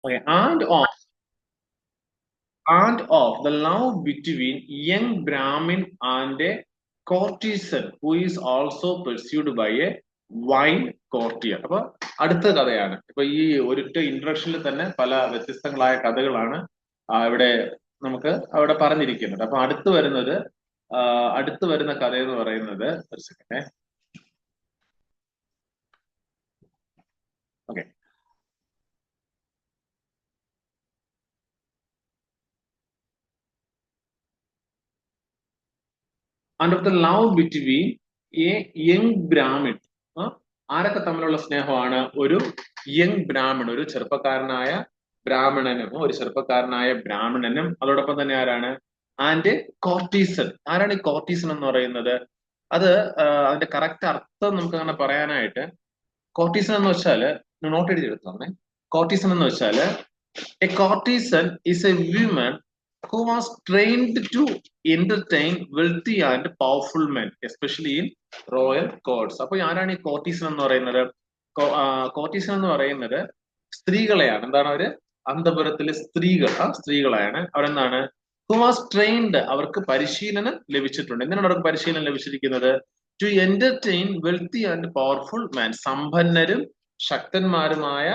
Okay, and of the love between young Brahmin and a courtesan who is also pursued by a wine courtier. അപ്പൊ അടുത്ത കഥയാണ്. ഇപ്പൊ ഈ ഒരൊറ്റ ഇൻട്രൊഡക്ഷനിൽ തന്നെ പല വ്യത്യസ്തങ്ങളായ കഥകളാണ് ഇവിടെ നമുക്ക് അവിടെ പറഞ്ഞിരിക്കുന്നത്. അപ്പൊ അടുത്ത് വരുന്ന കഥ എന്ന് പറയുന്നത് ഒരു second. Okay. And of the love between a young Brahmin. ആരൊക്കെ തമ്മിലുള്ള സ്നേഹമാണ്? ഒരു യങ് ബ്രാഹ്മൺ, ഒരു ചെറുപ്പക്കാരനായ ബ്രാഹ്മണനും അതോടൊപ്പം തന്നെ ആരാണ്? ആൻഡ് കോർട്ടീസൺ. ആരാണ് ഈ കോർട്ടീസൺ എന്ന് പറയുന്നത്? അത് അതിന്റെ കറക്റ്റ് അർത്ഥം നമുക്ക് അങ്ങനെ പറയാനായിട്ട്, കോർട്ടീസൺ എന്ന് വെച്ചാല് നോട്ട് എഴുതിയെടുത്തോന്നേ. കോർട്ടീസൺ എന്ന് വെച്ചാല് a courtesan is a women who was trained to entertain wealthy and powerful men, especially in royal courts. അപ്പൊ ആരാണ് ഈ കോർട്ടീസൺ എന്ന് പറയുന്നത്? കോർട്ടീസൺ എന്ന് പറയുന്നത് സ്ത്രീകളെയാണ്. എന്താണ് അവര്? അന്തപുരത്തിലെ സ്ത്രീകളാണ്. അവരെന്താണ്? ഹു വാസ് ട്രെയിൻഡ്, അവർക്ക് പരിശീലനം ലഭിച്ചിട്ടുണ്ട്. എന്തിനാണ് അവർക്ക് പരിശീലനം ലഭിച്ചിരിക്കുന്നത്? To entertain wealthy and powerful man, സമ്പന്നരും ശക്തന്മാരുമായ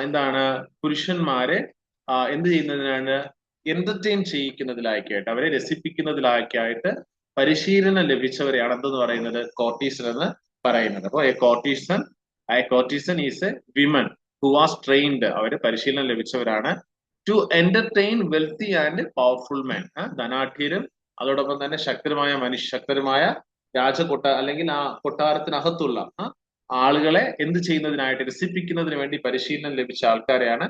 എന്താണ് പുരുഷന്മാരെ എന്ത് ചെയ്യുന്നതിനാണ്? എന്റർടൈൻ ചെയ്യിക്കുന്നതിലായിട്ട്, അവരെ രസിപ്പിക്കുന്നതിലായിട്ട് പരിശീലനം ലഭിച്ചവരെയാണ് എന്തെന്ന് പറയുന്നത്? കോർട്ടീസൺ എന്ന് പറയുന്നത്. അപ്പൊ courtesan is a women who was trained, അവര് പരിശീലനം ലഭിച്ചവരാണ്. To entertain wealthy and powerful man, ധനാഠ്യരും അതോടൊപ്പം തന്നെ ശക്തരുമായ അല്ലെങ്കിൽ ആ കൊട്ടാരത്തിനകത്തുള്ള ആളുകളെ എന്ത് ചെയ്യുന്നതിനായിട്ട്, രസിപ്പിക്കുന്നതിന് വേണ്ടി പരിശീലനം ലഭിച്ച ആൾക്കാരെയാണ്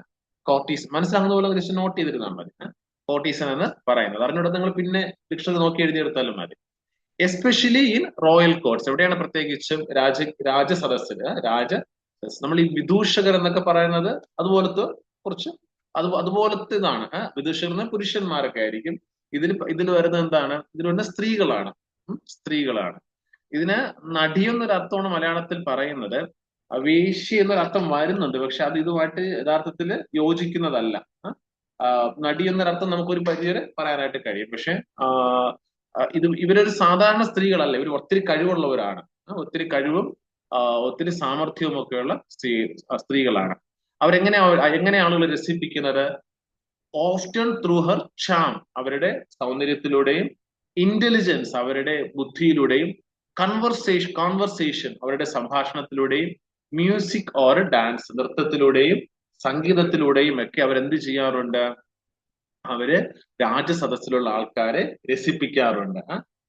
കോർട്ടീസൺ. മനസ്സിലാകുന്ന പോലെ ജസ്റ്റ് നോട്ട് ചെയ്തിരുന്നാൽ മതി. കോർട്ടീസൺ എന്ന് പറയുന്നത് അറിഞ്ഞൂടെ, നിങ്ങൾ പിന്നെ ഡിക്ഷണറി നോക്കി എഴുതിയെടുത്താലും മതി. Especially in royal courts. എവിടെയാണ്? പ്രത്യേകിച്ചും രാജസദസ്സില്. നമ്മൾ ഈ വിദൂഷകർ എന്നൊക്കെ പറയുന്നത് അതുപോലത്തെ കുറച്ച് അതുപോലത്തെ ഇതാണ്. വിദൂഷകർ പുരുഷന്മാരൊക്കെ ആയിരിക്കും. ഇതിൽ വരുന്നത് എന്താണ്? ഇതിൽ വരുന്ന സ്ത്രീകളാണ്. ഇതിന് നടി എന്നൊരു അർത്ഥമാണ് മലയാളത്തിൽ പറയുന്നത്. വേശ്യ എന്നൊരു അർത്ഥം വരുന്നുണ്ട്, പക്ഷെ അത് ഇതുമായിട്ട് യഥാർത്ഥത്തിൽ യോജിക്കുന്നതല്ല. നടി എന്നൊരർത്ഥം നമുക്കൊരു പരിധി പറയാനായിട്ട് കഴിയും. പക്ഷെ ഇവരൊരു സാധാരണ സ്ത്രീകളല്ല, ഇവർ ഒത്തിരി കഴിവുള്ളവരാണ്. ഒത്തിരി കഴിവും ഒത്തിരി സാമർഥ്യവും ഒക്കെയുള്ള സ്ത്രീകളാണ്. എങ്ങനെ ആളുകളെ രസിപ്പിക്കുന്നത്? ഓഫ്റ്റൺ ത്രൂ ഹർ ചാം, അവരുടെ സൗന്ദര്യത്തിലൂടെയും, ഇന്റലിജൻസ്, അവരുടെ ബുദ്ധിയിലൂടെയും, കോൺവെർസേഷൻ, അവരുടെ സംഭാഷണത്തിലൂടെയും, മ്യൂസിക് ഓർ ഡാൻസ്, നൃത്തത്തിലൂടെയും സംഗീതത്തിലൂടെയും ഒക്കെ അവരെന്ത് ചെയ്യാറുണ്ട്? അവര് രാജസദസ്സിലുള്ള ആൾക്കാരെ രസിപ്പിക്കാറുണ്ട്.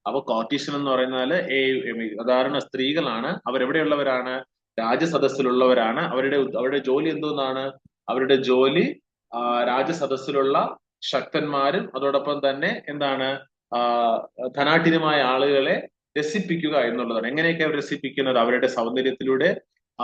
അപ്പൊ കോർട്ടീസൺ എന്ന് പറയുന്നത് സാധാരണ സ്ത്രീകളാണ്. അവരെവിടെയുള്ളവരാണ്? രാജസദസ്സിലുള്ളവരാണ്. അവരുടെ ജോലി എന്തോന്നാണ്? അവരുടെ ജോലി രാജസദസ്സിലുള്ള ശക്തന്മാരും അതോടൊപ്പം തന്നെ എന്താണ് ധനാഠ്യരുമായ ആളുകളെ രസിപ്പിക്കുക എന്നുള്ളതാണ്. എങ്ങനെയൊക്കെ അവർ രസിപ്പിക്കുന്നത്? അവരുടെ സൗന്ദര്യത്തിലൂടെ,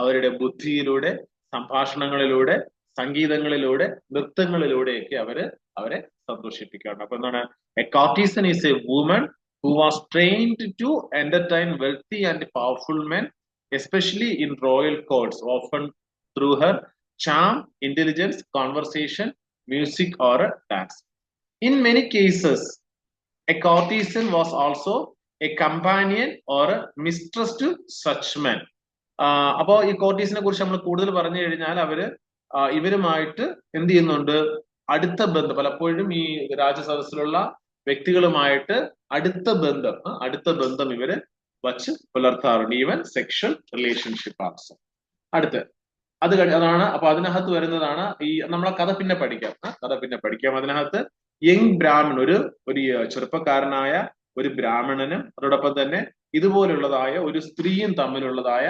അവരുടെ ബുദ്ധിയിലൂടെ, സംഭാഷണങ്ങളിലൂടെ, സംഗീതങ്ങളിലൂടെ, നൃത്തങ്ങളിലൂടെയൊക്കെ അവരെ സന്തോഷിപ്പിക്കുകയാണ്. അപ്പൊ എന്താണ്? A courtesan is a woman who was trained to entertain wealthy and powerful men, especially in royal courts, often through her charm, intelligence, conversation, music, or dance. In many cases, a courtesan was also a companion or a mistress to such men. അപ്പോ ഈ കോർട്ടീസിനെ കുറിച്ച് നമ്മൾ കൂടുതൽ പറഞ്ഞു കഴിഞ്ഞാൽ ഇവരുമായിട്ട് എന്ത് ചെയ്യുന്നുണ്ട്? അടുത്ത ബന്ധം, പലപ്പോഴും ഈ രാജസദസ്സിലുള്ള വ്യക്തികളുമായിട്ട് അടുത്ത ബന്ധം ഇവര് വച്ച് പുലർത്താറുണ്ട്. Even sexual relationship also. അതാണ്. അപ്പൊ അതിനകത്ത് വരുന്നതാണ് ഈ നമ്മളെ കഥ പിന്നെ പഠിക്കാം. അതിനകത്ത് യങ് ബ്രാഹ്മൺ, ഒരു ചെറുപ്പക്കാരനായ ഒരു ബ്രാഹ്മണനും അതോടൊപ്പം തന്നെ ഇതുപോലുള്ളതായ ഒരു സ്ത്രീയും തമ്മിലുള്ളതായ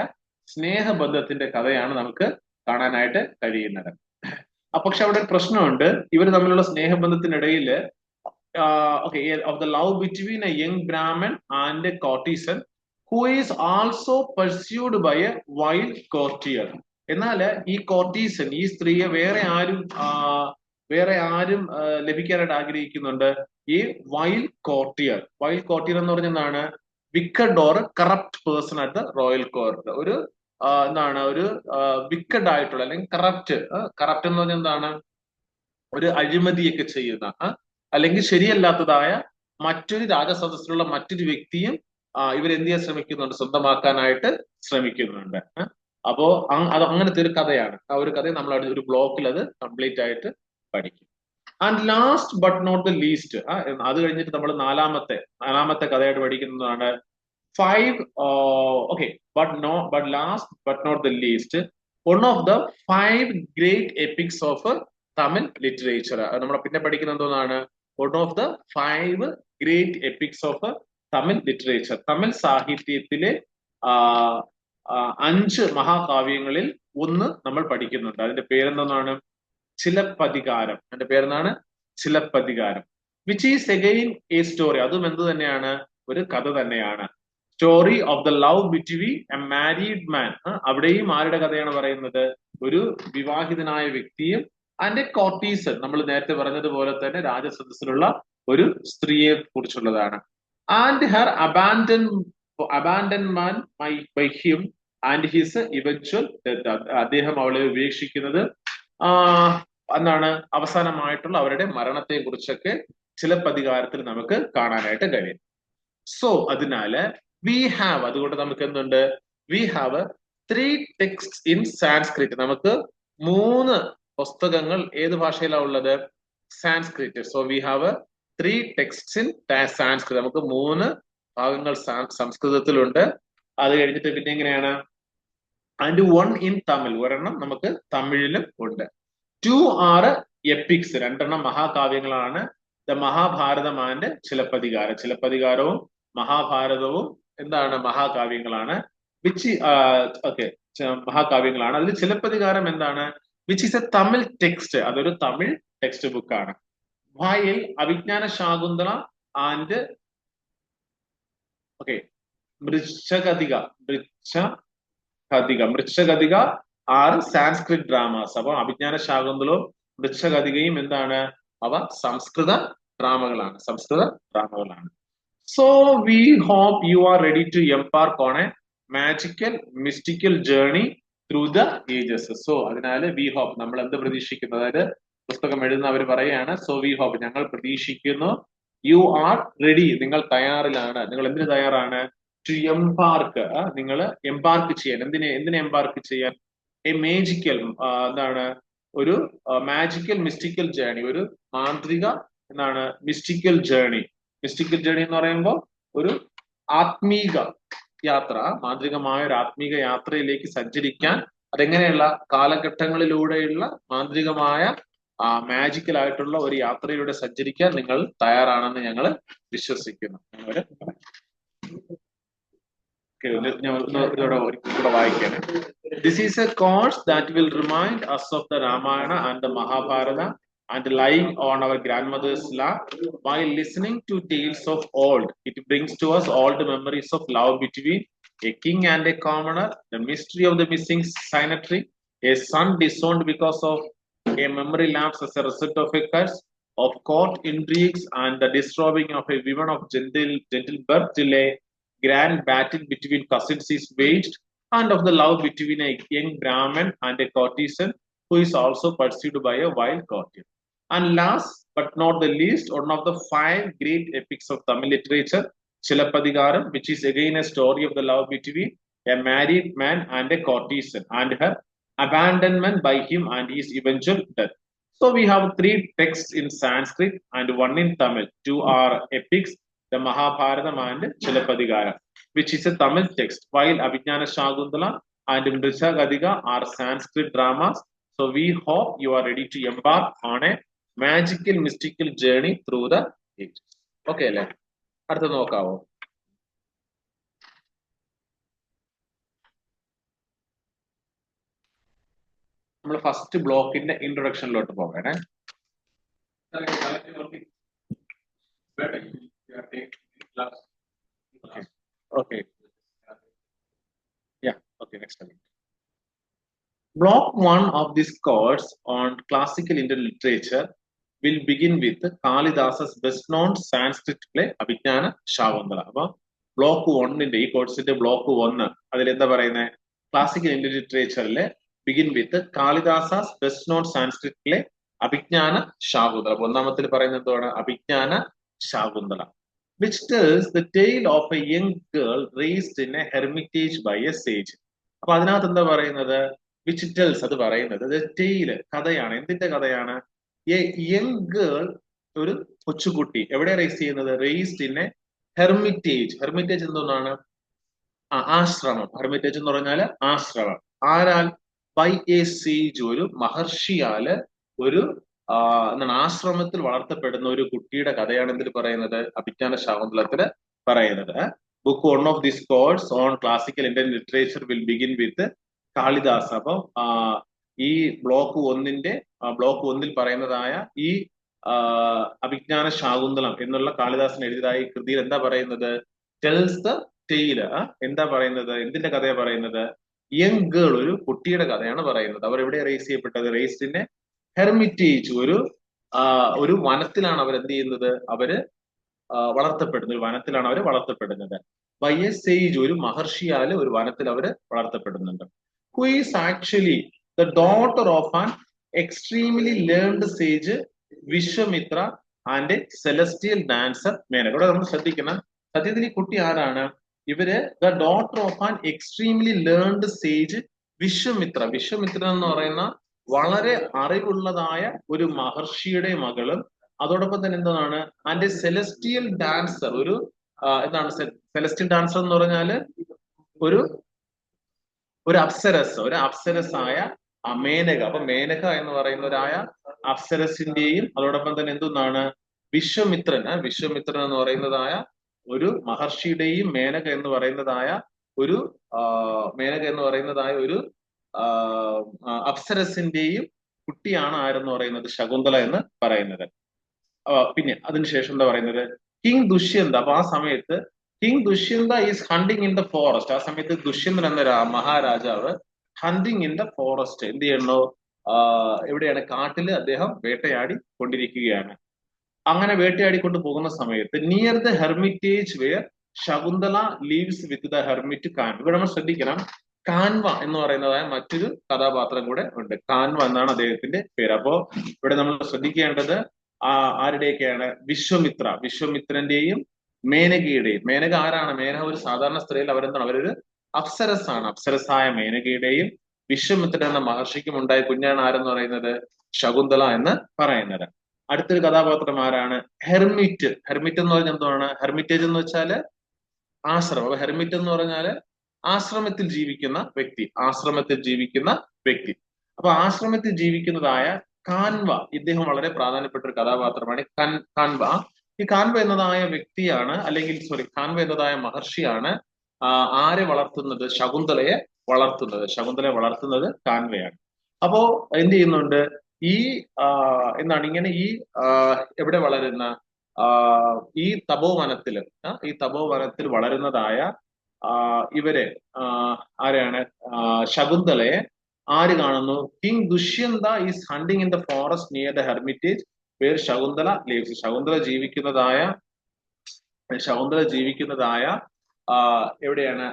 സ്നേഹബന്ധത്തിന്റെ കഥയാണ് നമുക്ക് കാണാനായിട്ട് കഴിയുന്നത്. പക്ഷെ അവിടെ ഒരു പ്രശ്നമുണ്ട്. ഇവർ തമ്മിലുള്ള സ്നേഹബന്ധത്തിനിടയിൽ of the love between a young Brahmin and a courtesan who is also pursued by a wild courtier. എന്നാൽ ഈ കോർട്ടീസൺ, ഈ സ്ത്രീയെ വേറെ ആരും ലഭിക്കാനായിട്ട് ആഗ്രഹിക്കുന്നുണ്ട്. ഈ വൈൽഡ് കോർട്ടിയർ എന്ന് പറഞ്ഞ എന്താണ്? Wicked or corrupt person at the royal court. ഒരു വിക്കഡ് ആയിട്ടുള്ള അല്ലെങ്കിൽ കറപ്റ്റ് എന്ന് പറഞ്ഞാൽ എന്താണ്? ഒരു അഴിമതിയൊക്കെ ചെയ്യുന്ന അല്ലെങ്കിൽ ശരിയല്ലാത്തതായ മറ്റൊരു രാജസദസ്സിലുള്ള മറ്റൊരു വ്യക്തിയും ഇവരെന്ത് ചെയ്യാൻ ശ്രമിക്കുന്നുണ്ട്, സ്വന്തമാക്കാനായിട്ട് ശ്രമിക്കുന്നുണ്ട്. അപ്പോ അത് അങ്ങനത്തെ ഒരു കഥയാണ്. ആ ഒരു കഥ നമ്മൾ ഒരു ബ്ലോക്കിൽ അത് കംപ്ലീറ്റ് ആയിട്ട് പഠിക്കും. And last but not the least, അത് കഴിഞ്ഞിട്ട് നമ്മൾ നാലാമത്തെ കഥയായിട്ട് പഠിക്കുന്നതാണ് five. Okay, but last but not the least, one of the 5 great epics of Tamil literature. നമ്മൾ പിന്നെ പഠിക്കുന്ന എന്തോന്നാണ്, one of the 5 great epics of Tamil literature. Tamil സാഹിത്യത്തിലെ 5 മഹാകാവ്യങ്ങളിൽ ഒന്ന് നമ്മൾ പഠിക്കുന്നുണ്ട്. അതിന്റെ പേരെന്താണ്, ചിലപ്പതികാരം. അതിന്റെ പേരെന്താണ്, Silappatikaram. Which is again a story. അതും എന്ത് തന്നെയാണ്, ഒരു കഥ തന്നെയാണ്. Story of the love between a married man. അവിടെയും ആരുടെ കഥയാണ് പറയുന്നത്, ഒരു വിവാഹിതനായ വ്യക്തിയും ആൻഡ് എ കോർട്ടീസൺ, നമ്മൾ നേരത്തെ പറഞ്ഞതുപോലെ തന്നെ രാജസദസ്സിലുള്ള ഒരു സ്ത്രീയെ കുറിച്ചുള്ളതാണ്. And her abandonment by him and his eventual death. അദ്ദേഹം അവളെ ഉപേക്ഷിക്കുന്നത് എന്താണ്, അവസാനമായിട്ടുള്ള അവരുടെ മരണത്തെ കുറിച്ചൊക്കെ ചിലപ്പതികാരത്തിൽ നമുക്ക് കാണാനായിട്ട് കഴിയും. സോ അതിനാല് അതുകൊണ്ട് നമുക്ക് എന്തുണ്ട്, we have 3 text in Sanskrit. നമുക്ക് 3 പുസ്തകങ്ങൾ ഏത് ഭാഷയിലാണ് ഉള്ളത്, Sanskrit. So we have 3 text in Sanskrit. നമുക്ക് 3 ഭാഗങ്ങൾ സംസ്കൃതത്തിലുണ്ട്. അത് കഴിഞ്ഞിട്ട് പിന്നെ എങ്ങനെയാണ്, ആൻഡ് 1 ഇൻ തമിഴ്, ഒരെണ്ണം നമുക്ക് തമിഴിലും ഉണ്ട്. 2 ആറ് എപ്പിക്സ്, 2 മഹാകാവ്യങ്ങളാണ്. The Mahabharatam and Silappatikaram. ചിലപ്പതികാരവും മഹാഭാരതവും എന്താണ്, മഹാകാവ്യങ്ങളാണ്. മഹാകാവ്യങ്ങളാണ്. അതിൽ ചിലപ്പതികാരം എന്താണ്, which is a Tamil text. അതൊരു തമിഴ് ടെക്സ്റ്റ് ബുക്കാണ്. While Abhijnana Shakuntala and Mrichchhakatika are Sanskrit dramas. അപ്പൊ അഭിജ്ഞാന ശാകുന്തളവും മൃച്ഛകതികയും എന്താണ്, അവ സംസ്കൃത ഡ്രാമകളാണ്. So we hope you are ready to embark on a magical mystical journey through the ages. So അതിനാൽ വി ഹോപ്പ്, നമ്മൾ എന്ത് പ്രതീക്ഷിക്കുന്നു, അതായത് പുസ്തകം എഴുതുന്നവർ പറയാണ്, സോ വി ഹോപ്പ്, ഞങ്ങൾ പ്രതീക്ഷിക്കുന്നു, യു ആർ റെഡി, നിങ്ങൾ തയ്യാറിലാണ്. നിങ്ങൾ എന്തിനു തയ്യാറാണ്, ടു എംപാർക്ക്, നിങ്ങൾ എംപാർക്ക് ചെയ്യാൻ. എന്തിനെ എംപാർക്ക് ചെയ്യാൻ, എ മേജിക്കൽ, എന്താണ്, ഒരു മാജിക്കൽ മിസ്റ്റിക്കൽ ജേർണി, ഒരു മാന്ത്രിക എന്താണ്, മിസ്റ്റിക്കൽ ജേർണി എന്ന് പറയുമ്പോൾ ഒരു ആത്മീക യാത്ര, മാന്ത്രികമായ ഒരു ആത്മീക യാത്രയിലേക്ക് സഞ്ചരിക്കാൻ. അതെങ്ങനെയുള്ള കാലഘട്ടങ്ങളിലൂടെയുള്ള മാന്ത്രികമായ മാജിക്കൽ ആയിട്ടുള്ള ഒരു യാത്രയിലൂടെ സഞ്ചരിക്കാൻ നിങ്ങൾ തയ്യാറാണെന്ന് ഞങ്ങൾ വിശ്വസിക്കുന്നു. This is a course that will remind us of the Ramayana and the Mahabharata, and lying on our grandmother's lap while listening to tales of old. It brings to us all the memories of love between a king and a commoner, the mystery of the missing signature, a son disowned because of a memory lapse as a result of a curse, of court intrigues and the disturbing of a woman of gentle birth till a grand battle between cousins is waged, and of the love between a young Brahmin and a courtesan who is also pursued by a wild courtier. And last but not the least, one of the 5 great epics of Tamil literature, Chilappadigaram, which is again a story of the love between a married man and a courtesan, and her abandonment by him and his eventual death. So we have 3 texts in Sanskrit and 1 in Tamil. 2 are epics, the Mahabharata and Chilappadigaram, which is a Tamil text, while Abhijnana Shakuntala and Mrichagadika are Sanskrit dramas. So we hope you are ready to embark on a magical mystical journey through the ages. Okay, അല്ലേ? അടുത്ത നോക്കാവോ? നമ്മൾ first ബ്ലോക്കിന്റെ ഇൻട്രൊഡക്ഷനിലോട്ട് പോകണേ. Okay. Yeah. Okay. Next time. Block 1 of this course on classical Indian literature will begin with Kalidasa's best-known Sanskrit play Abhijnana Shakuntala. അപ്പോൾ block 1ന്റെ ഈ കോഴ്സിന്റെ block 1 അതിൽ എന്താ പറയുന്നത്, ക്ലാസിക്കൽ ഇന്ത്യൻ ലിറ്ററേച്ചറിലെ begin with Kalidasa's best known Sanskrit play Abhijnana Shakuntalam. അപ്പൊ ഒന്നാമത്തിൽ പറയുന്നത് എന്താണ്? Abhijnana Shakuntalam. Which tells the tale of a young girl raised in a hermitage by a sage. അപ്പൊ അതിനകത്ത് എന്താ പറയുന്നത്? വിച്ച് ടെൽസ്, അത് പറയുന്നത് ദ ടെയിൽ, കഥയാണ്. എന്തിന്റെ കഥയാണ്? എ യങ് ഗേൾ, ഒരു കൊച്ചുകുട്ടി എവിടെ റേസ് ചെയ്യുന്നത്? Raised in a Hermitage. Hermitage എന്താണ്? ആശ്രമം. ഹെർമിറ്റേജ് എന്ന് പറഞ്ഞാല് ആശ്രമം. ആരാൽ? ബൈ എ സേജ്, ഒരു മഹർഷിയാല് ഒരു എന്താണ് ആശ്രമത്തിൽ വളർത്തപ്പെടുന്ന ഒരു കുട്ടിയുടെ കഥയാണ് എന്തിൽ പറയുന്നത്? അഭിജ്ഞാന ശാകുന്തളത്തില് പറയുന്നത്. Book one of this course on classical Indian literature will begin with Kalidas. അപ്പം ഈ ബ്ലോക്ക് ഒന്നിൽ പറയുന്നതായ ഈ അഭിജ്ഞാന ശാകുന്തളം എന്നുള്ള കാളിദാസൻ എഴുതിയതായ കൃതിയിൽ എന്താ പറയുന്നത്? Tells the tail. എന്താ പറയുന്നത്? എന്തിന്റെ കഥയാണ് പറയുന്നത്? യങ് ഗേൾ, ഒരു കുട്ടിയുടെ കഥയാണ് പറയുന്നത്. അവർ എവിടെ റേസ് ചെയ്യപ്പെട്ടത്? റേസ്ഡിന്റെ ഹെർമിറ്റേജ്, ഒരു വനത്തിലാണ് അവർ എന്ത് ചെയ്യുന്നത്? അവര് വളർത്തപ്പെടുന്നത്. ഒരു വനത്തിലാണ് അവർ വളർത്തപ്പെടുന്നത്. ബൈ എ സേജ്, ഒരു മഹർഷിയാല് ഒരു വനത്തിൽ അവർ വളർത്തപ്പെടുന്നുണ്ട്. Who is actually the daughter of an extremely learned sage Vishwamitra and celestial dancer Menaka. ഇവിടെ നമ്മൾ ശ്രദ്ധിക്കണം, സത്യത്തിൽ ഈ കുട്ടി ആരാണ്? ഇവര് the daughter of an extremely learned sage Vishwamitra. Vishwamitra എന്ന് പറയുന്ന വളരെ അറിവുള്ളതായ ഒരു മഹർഷിയുടെ മകളും, അതോടൊപ്പം തന്നെ എന്താണ്, ആൻഡ് സെലസ്റ്റിയൽ ഡാൻസർ, എന്താണ് സെലസ്റ്റിയൽ ഡാൻസർ എന്ന് പറഞ്ഞാല് ഒരു അപ്സരസായ മേനക. അപ്പൊ മേനക എന്ന് പറയുന്നവരായ അപ്സരസിന്റെയും അതോടൊപ്പം തന്നെ എന്താണ് വിശ്വമിത്രൻ എന്ന് പറയുന്നതായ ഒരു മഹർഷിയുടെയും മേനക എന്ന് പറയുന്നതായ ഒരു അപ്സരസിന്റെയും കുട്ടിയാണ് ആരെന്ന് പറയുന്നത്? ശകുന്തള എന്ന് പറയുന്നത്. പിന്നെ അതിനുശേഷം എന്താ പറയുന്നത്? കിങ് ദുഷ്യന്ത. അപ്പൊ ആ സമയത്ത് king Dushyanta is hunting in the forest. ആ സമയത്ത് ദുഷ്യന്തൻ എന്ന മഹാരാജാവ് ഹണ്ടിങ് ഇൻ ദ ഫോറസ്റ്റ് എന്ത് ചെയ്യണോ? എവിടെയാണ്? കാട്ടില് അദ്ദേഹം വേട്ടയാടി കൊണ്ടിരിക്കുകയാണ്. അങ്ങനെ വേട്ടയാടിക്കൊണ്ട് പോകുന്ന സമയത്ത് near the hermitage where Shakuntala leaves with the hermit Kanva. ഇവിടെ നമ്മൾ ശ്രദ്ധിക്കണം, കാൻവ എന്ന് പറയുന്നതായ മറ്റൊരു കഥാപാത്രം കൂടെ ഉണ്ട്. കാൻവ എന്നാണ് അദ്ദേഹത്തിന്റെ പേര്. അപ്പോ ഇവിടെ നമ്മൾ ശ്രദ്ധിക്കേണ്ടത് ആരുടെയൊക്കെയാണ്? വിശ്വമിത്രന്റെയും മേനകയുടെയും. മേനക ആരാണ്? മേനക ഒരു സാധാരണ സ്ത്രീയിൽ അവരെന്താണ്? അവരൊരു അപ്സരസാണ്. അപ്സരസായ മേനകയുടെയും വിശ്വമിത്രൻ എന്ന മഹർഷിക്കും ഉണ്ടായ കുഞ്ഞാണ് ആരെന്ന് പറയുന്നത്? ശകുന്തള എന്ന് പറയുന്നത്. അടുത്തൊരു കഥാപാത്രം ആരാണ്? ഹെർമിറ്റ് എന്ന് പറഞ്ഞാൽ എന്താണ്? ഹെർമിറ്റേജ് എന്ന് വെച്ചാല് ആശ്രമം. അപ്പൊ ഹെർമിറ്റ് എന്ന് പറഞ്ഞാല് ആശ്രമത്തിൽ ജീവിക്കുന്ന വ്യക്തി. അപ്പൊ ആശ്രമത്തിൽ ജീവിക്കുന്നതായ കാൻവ, ഇദ്ദേഹം വളരെ പ്രാധാന്യപ്പെട്ട ഒരു കഥാപാത്രമാണ്. കാൻവ. ഈ കാൻവ എന്നതായ വ്യക്തിയാണ്, അല്ലെങ്കിൽ കാൻവ എന്നതായ മഹർഷിയാണ് ആരെ വളർത്തുന്നത്? ശകുന്തളയെ വളർത്തുന്നത് കാൻവയാണ്. അപ്പോ എന്ത് ചെയ്യുന്നുണ്ട്? എന്താണ് ഇങ്ങനെ എവിടെ വളരുന്ന ഈ തപോവനത്തിൽ വളരുന്നതായ ഇവരെ ആരെയാണ്? ശകുന്തളയെ ആര് കാണുന്നു? King Dushyanta is hunting in the forest near the hermitage where Shakuntala lives. Shakuntala ജീവിക്കുന്നതായ എവിടെയാണ്?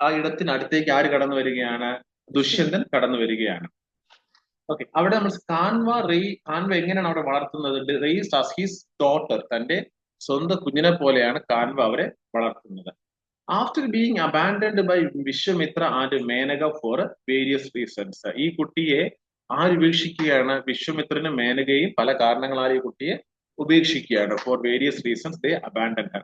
ആ ഇടത്തിനടുത്തേക്ക് ആര് കടന്നു വരികയാണ്? ദുഷ്യന്തൻ കടന്നു വരികയാണ്. ഓക്കെ, അവിടെ നമ്മൾ കാൻവ എങ്ങനെയാണ് അവിടെ വളർത്തുന്നത്? റേസ്ഡ് ആസ് ഹിസ് ഡോട്ടർ, തന്റെ സ്വന്തം കുഞ്ഞിനെ പോലെയാണ് കാൻവ അവരെ വളർത്തുന്നത്. After being abandoned by Vishwamitra and Menaka for various reasons. ഈ കുട്ടിയെ ആര് ഉപേക്ഷിക്കുകയാണ്? വിശ്വമിത്രനും മേനകയും പല കാരണങ്ങളാൽ ഈ കുട്ടിയെ ഉപേക്ഷിക്കുകയാണ്. For various reasons they abandon her.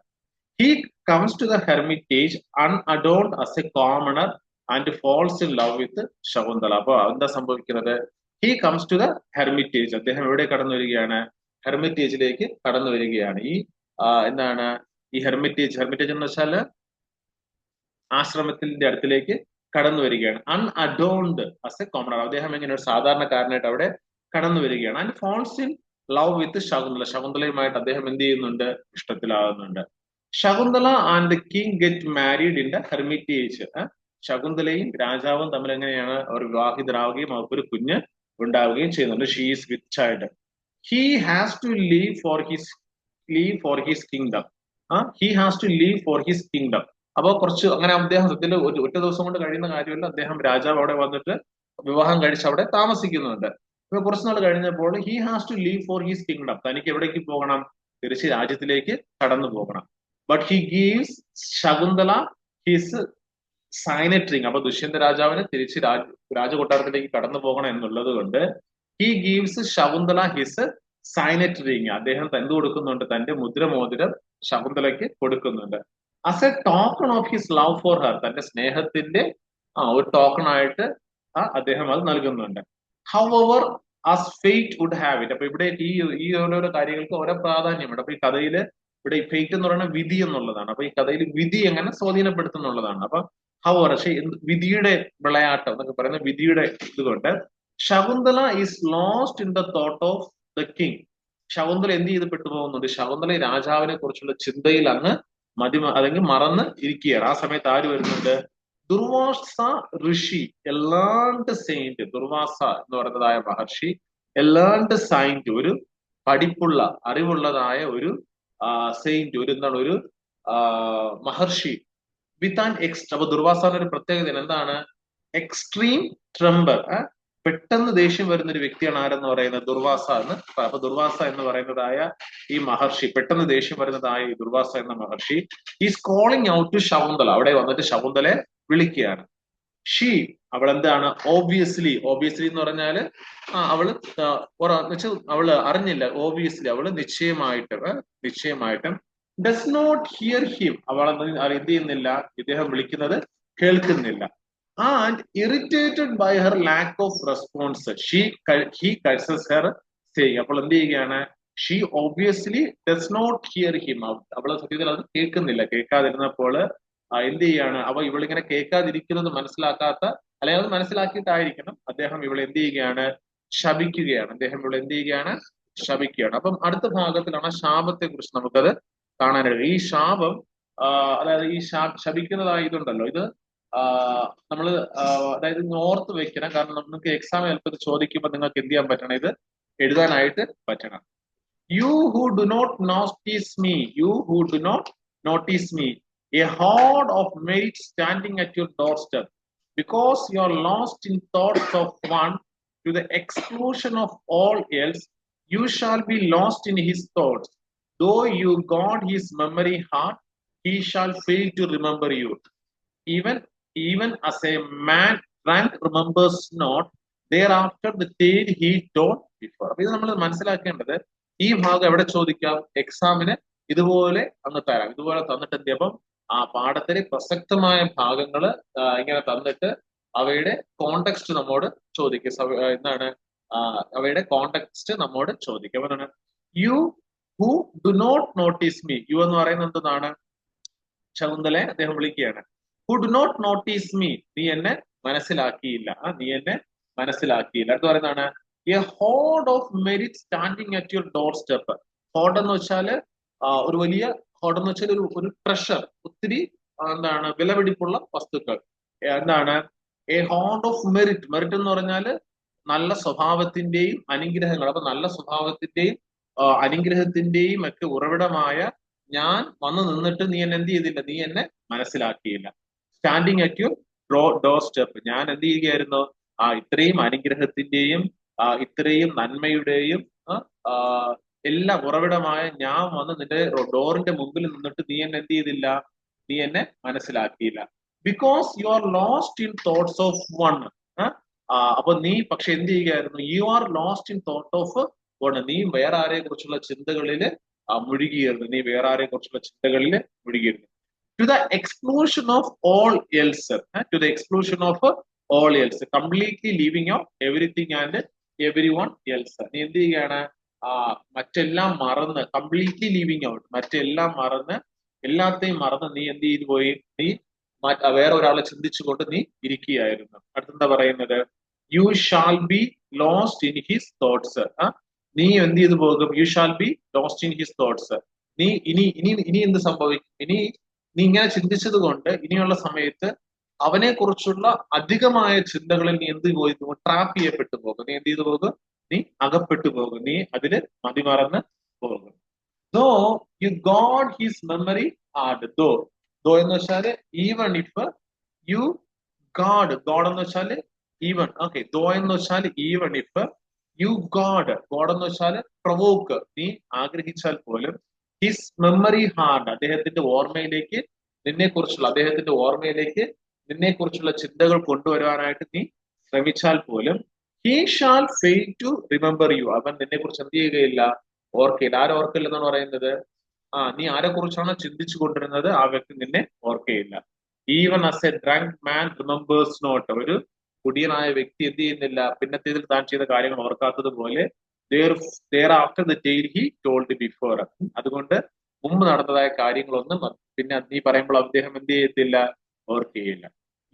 He comes to the hermitage unadorned as a commoner and falls in love with Shakuntala. അപ്പൊ എന്താ സംഭവിക്കുന്നത്? He comes to the hermitage. അദ്ദേഹം എവിടെ കടന്നു വരികയാണ്? ഹെർമിറ്റേജിലേക്ക് കടന്നു വരികയാണ്. എന്താണ് ഈ ഹെർമിറ്റേജ് എന്ന് വെച്ചാല് ആശ്രമത്തിന്റെ അടുത്തിലേക്ക് കടന്നു വരികയാണ്. Unadorned as a commoner. അദ്ദേഹം എങ്ങനെ ഒരു സാധാരണക്കാരനായിട്ട് അവിടെ കടന്നു വരികയാണ്. And falls in love with Shakuntala. ശകുന്തളയുമായിട്ട് അദ്ദേഹം എന്ത് ചെയ്യുന്നുണ്ട്? ഇഷ്ടത്തിലാകുന്നുണ്ട്. Shakuntala and king get married in the hermitage. ശകുന്തളയും രാജാവും തമ്മിൽ എങ്ങനെയാണ്? അവർ വിവാഹിതരാവുകയും അവർക്കൊരു കുഞ്ഞ് ഉണ്ടാവുകയും ചെയ്യുന്നുണ്ട്. She is with child. He has to leave for his kingdom. He has to leave for his kingdom. അപ്പൊ കുറച്ച് അങ്ങനെ അദ്ദേഹം സത്യത്തിൽ ഒറ്റ ദിവസം കൊണ്ട് കഴിയുന്ന കാര്യമല്ല. അദ്ദേഹം രാജാവ് അവിടെ വന്നിട്ട് വിവാഹം കഴിച്ച് അവിടെ താമസിക്കുന്നുണ്ട്. അപ്പൊ കുറച്ച് നാൾ കഴിഞ്ഞപ്പോൾ he has to leave for his kingdom. തനിക്ക് എവിടേക്ക് പോകണം? തിരിച്ച് രാജ്യത്തിലേക്ക് കടന്നു പോകണം. But he gives Shakuntala his signet ring. അപ്പൊ ദുഷ്യന്ത രാജാവിന് തിരിച്ച് രാജകൊട്ടാരത്തിലേക്ക് കടന്നു പോകണം എന്നുള്ളത് കൊണ്ട് he gives Shakuntala his signet ring. അദ്ദേഹം എന്ത് കൊടുക്കുന്നുണ്ട്? തന്റെ മുദ്രമോതിരം ശകുന്തളയ്ക്ക് കൊടുക്കുന്നുണ്ട്. As a token of his love for her, തന്റെ സ്നേഹത്തിന്റെ ഒരു ടോക്കൺ ആയിട്ട് അദ്ദേഹം അത് നൽകുന്നുണ്ട്. However as fate would have it. അപ്പൊ ഇവിടെ ഈ ഓരോരോ കാര്യങ്ങൾക്ക് ഓരോ പ്രാധാന്യമുണ്ട്. അപ്പൊ ഈ കഥയില് ഇവിടെ ഈ ഫെയ്റ്റ് എന്ന് പറയുന്നത് വിധി എന്നുള്ളതാണ്. അപ്പൊ ഈ കഥയിൽ വിധി എങ്ങനെ സ്വാധീനപ്പെടുത്തുന്നുള്ളതാണ്. അപ്പൊ ഹൗവർ, പക്ഷെ വിധിയുടെ വിളയാട്ടം എന്നൊക്കെ പറയുന്ന വിധിയുടെ ഇതുകൊണ്ട് Shakuntala is lost in the thought of the king. Shakuntala എന്ത് ചെയ്ത് പെട്ടുപോകുന്നുണ്ട്? ശകുന്തള രാജാവിനെ കുറിച്ചുള്ള ചിന്തയിൽ അങ്ങ് അല്ലെങ്കിൽ മറന്ന് ഇരിക്കുകയാണ്. ആ സമയത്ത് ആര് വരുന്നുണ്ട്? ദുർവാസ ഋഷി, എല്ലാണ്ട് സെയിന്റ്. ദുർവാസ എന്ന് പറയുന്നതായ മഹർഷി, എല്ലാണ്ട് സൈന്റ്, ഒരു പഠിപ്പുള്ള അറിവുള്ളതായ ഒരു സെയിന്റ്, എന്താണ്, ഒരു മഹർഷി വിത്ത് ആൻ എക്സ്ട്രാ. അപ്പൊ ദുർവാസാന്റെ ഒരു പ്രത്യേകത എന്താണ്? എക്സ്ട്രീം ട്രംബർ, പെട്ടെന്ന് ദേഷ്യം വരുന്ന ഒരു വ്യക്തിയാണ് ആരെന്ന് പറയുന്നത്? ദുർവാസ എന്ന്. അപ്പൊ ദുർവാസ എന്ന് പറയുന്നതായ ഈ മഹർഷി, പെട്ടെന്ന് ദേഷ്യം വരുന്നതായ ഈ ദുർവാസ എന്ന മഹർഷി is calling out to Shakuntala. അവിടെ വന്നിട്ട് ശകുന്തളയെ വിളിക്കുകയാണ്. ഷീ, അവൾ എന്താണ്? ഓബിയസ്ലി എന്ന് പറഞ്ഞാല് അവള് അവള് അറിഞ്ഞില്ല. ഓബിയസ്ലി അവള് നിശ്ചയമായിട്ടും ഡസ് നോട്ട് ഹിയർ ഹിം, അവൾ എന്ത് ചെയ്യുന്നില്ല? ഇദ്ദേഹം വിളിക്കുന്നത് കേൾക്കുന്നില്ല. And irritated by her lack of response he curses her saying. അപ്പോൾ എന്ത് ചെയ്യുകയാണ്? She obviously does not hear him, അവളെ സത്യത്തിൽ അത് കേൾക്കാതിരുന്നപ്പോൾ എന്ത് ചെയ്യാണ്? ഇവളിങ്ങനെ കേൾക്കാതിരിക്കുന്നത് മനസ്സിലാക്കാത്ത, അല്ലെങ്കിൽ അത് മനസ്സിലാക്കിയിട്ടായിരിക്കണം അദ്ദേഹം ഇവളെ എന്ത് ചെയ്യുകയാണ്? ശപിക്കുകയാണ്. ശപിക്കുകയാണ്. അപ്പം അടുത്ത ഭാഗത്തിലാണ് ശാപത്തെ കുറിച്ച് നമുക്കത് കാണാനായിട്ട്. ഈ ശാപം അതായത് ഈ ശപിക്കുന്നതായതുണ്ടല്ലോ, ഇത് നമ്മൾ അതായത് ഓർത്ത് വെക്കണം. കാരണം നമുക്ക് എക്സാം ചിലപ്പോൾ ചോദിക്കുമ്പോൾ നിങ്ങൾക്ക് എന്ത് ചെയ്യാൻ പറ്റണം? ഇത് എഴുതാനായിട്ട് പറ്റണം. You who do not notice me, a horde of maids standing at your doorstep, because you are lost in thoughts of one to the exclusion of all else, you shall be lost in his thoughts. Though you guard his memory heart, he shall fail to remember you. Even as a man drunk remembers not thereafter the tale he told before. അപ്പൊ ഇത് നമ്മൾ മനസ്സിലാക്കേണ്ടത്, ഈ ഭാഗം എവിടെ ചോദിക്കാം? എക്സാമിന് ഇതുപോലെ അങ്ങ് തരാം. ഇതുപോലെ തന്നിട്ട് എന്ത് ചെയ്യും? ആ പാഠത്തിലെ പ്രസക്തമായ ഭാഗങ്ങൾ ഇങ്ങനെ തന്നിട്ട് അവയുടെ കോണ്ടെക്സ്റ്റ് നമ്മോട് ചോദിക്കും. എന്താണ് അവയുടെ കോണ്ടെക്സ്റ്റ് നമ്മോട് ചോദിക്കും. എന്താണ്? You who do not notice me. You എന്ന് പറയുന്നത് എന്താണ്? ശകുന്തളയെ അദ്ദേഹം വിളിക്കുകയാണ്. Who do not notice me, നീ എന്നെ മനസ്സിലാക്കിയില്ല. അടുത്ത് പറയുന്നതാണ് a horde of merit standing at your doorstep. Horde എന്ന് വെച്ചാല് ഒരു വലിയ ഹോർഡ് എന്ന് വെച്ചാൽ ഒരു ട്രഷർ, ഒത്തിരി എന്താണ് വിലപിടിപ്പുള്ള വസ്തുക്കൾ. എന്താണ്? A horde of merit. Merit എന്ന് പറഞ്ഞാല് നല്ല സ്വഭാവത്തിന്റെയും അനുഗ്രഹങ്ങൾ. അപ്പൊ നല്ല സ്വഭാവത്തിന്റെയും അനുഗ്രഹത്തിന്റെയും ഒക്കെ ഉറവിടമായ ഞാൻ വന്ന് നിന്നിട്ട് നീ എന്നെ എന്ത് ചെയ്തില്ല? നീ എന്നെ മനസ്സിലാക്കിയില്ല. Standing at your doorstep, ഞാൻ എന്ത് ചെയ്യുകയായിരുന്നു? ഇത്രയും അനുഗ്രഹത്തിന്റെയും ഇത്രയും നന്മയുടെയും എല്ലാം ഉറവിടമായ ഞാൻ വന്ന് നിന്റെ ഡോറിന്റെ മുമ്പിൽ നിന്നിട്ട് നീ എന്നെ എന്ത് ചെയ്തില്ല? നീ എന്നെ മനസ്സിലാക്കിയില്ല. Because you are lost in thoughts of one. അപ്പൊ നീ പക്ഷെ എന്ത് ചെയ്യുകയായിരുന്നു? You are lost in thought of one. നീ വേറെ ആരെ കുറിച്ചുള്ള ചിന്തകളിൽ മുഴുകിയിരുന്നു. To the exclusion of all else. Completely leaving out everything and every one else. നീ എന്ത് ചെയ്യുകയാണ്? മറ്റെല്ലാം മറന്ന്, കംപ്ലീറ്റ്ലി ലീവിങ് ഔട്ട്, മറ്റെല്ലാം മറന്ന്, എല്ലാത്തെയും മറന്ന് നീ എന്ത് ചെയ്തു പോയി? നീ വേറെ ഒരാളെ ചിന്തിച്ചുകൊണ്ട് നീ ഇരിക്കുകയായിരുന്നു. അടുത്തെന്താ പറയുന്നത്? You shall be lost in his thoughts. നീ എന്ത് ചെയ്തു പോകും? You shall be lost in his thoughts. നീ ഇനി എന്ത് സംഭവിക്കും? നീ ഇങ്ങനെ ചിന്തിച്ചത് കൊണ്ട് ഇനിയുള്ള സമയത്ത് അവനെ കുറിച്ചുള്ള അധികമായ ചിന്തകളിൽ നീ എന്ത് പോയി? ട്രാപ്പ് ചെയ്യപ്പെട്ടു പോകും. നീ എന്ത് ചെയ്തു പോകും? നീ അകപ്പെട്ടു പോകും. നീ അതില് മതിമറന്ന് പോകും. Though you goad his memory hard. Though എന്ന് വെച്ചാല് ഈവൺ ഇഫ് യു ഗോഡ് എന്ന് വെച്ചാല് ഈവൺ. ഓക്കെ, ദോ എന്ന് വെച്ചാൽ ഈവൺ ഇഫ് യു ഗോഡ് എന്ന് വെച്ചാൽ പ്രൊവോക്ക്, നീ ആഗ്രഹിച്ചാൽ പോലും ഹിസ് മെമ്മറി ഹാർഡ്, അദ്ദേഹത്തിന്റെ ഓർമ്മയിലേക്ക് നിന്നെ കുറിച്ചുള്ള ചിന്തകൾ കൊണ്ടുവരുവാനായിട്ട് നീ ശ്രമിച്ചാൽ പോലും he shall fail to remember you, അവൻ നിന്നെ കുറിച്ച് എന്ത് ചെയ്യുകയില്ല, ഓർക്കയില്ല. ആരോർക്കില്ല എന്നാണ് പറയുന്നത്? നീ ആരെ കുറിച്ചാണോ ചിന്തിച്ചു കൊണ്ടിരുന്നത് ആ വ്യക്തി നിന്നെ ഓർക്കയില്ല. Even as a drunk man remembers not, ഒരു കുടിയനായ വ്യക്തി എന്ത് ചെയ്യുന്നില്ല, പിന്നത്തേതിൽ താൻ ചെയ്ത കാര്യങ്ങൾ ഓർക്കാത്തത് പോലെ after the tale he told before, അതുകൊണ്ട് മുമ്പ് നടന്നതായ കാര്യങ്ങളൊന്നും പിന്നെ നീ പറയുമ്പോൾ അദ്ദേഹം എന്ത് ചെയ്യത്തില്ല, ഓർക്കുകയില്ല.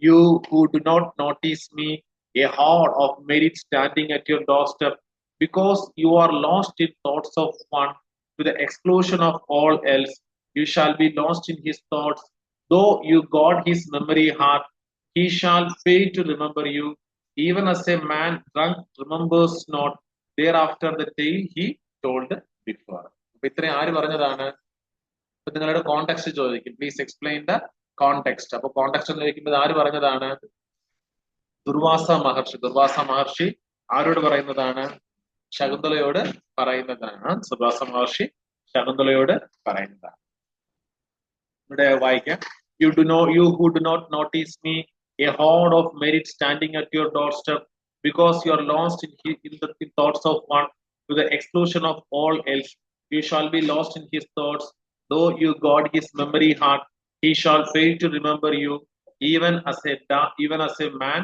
You who do not notice me a horde of merit standing at your doorstep because you are lost in thoughts of one to the exclusion of all else, you shall be lost in his thoughts. Though you guard his memory heart, he shall fail to remember you, even as a man drunk remembers not thereafter the tale he told before. അപ്പൊ ഇത്രയും ആര് പറഞ്ഞതാണ്? അപ്പൊ നിങ്ങളുടെ context ചോദിക്കും, please explain the context. അപ്പൊ context എന്ന് ചോദിക്കുമ്പോൾ ആര് പറഞ്ഞതാണ്? ദുർവാസ മഹർഷി ആരോട് പറയുന്നതാണ്? ശകുന്തളയോട് പറയുന്നതാണ്. ദുർവാസ മഹർഷി ശകുന്തളയോട് പറയുന്നതാണ്. ഇവിടെ വായിക്കാം. You who do not notice me, a horde of merit standing at your doorstep, because you are lost in the thoughts of one to the exclusion of all else, you shall be lost in his thoughts. Though you guard his memory heart, he shall fail to remember you, even as a man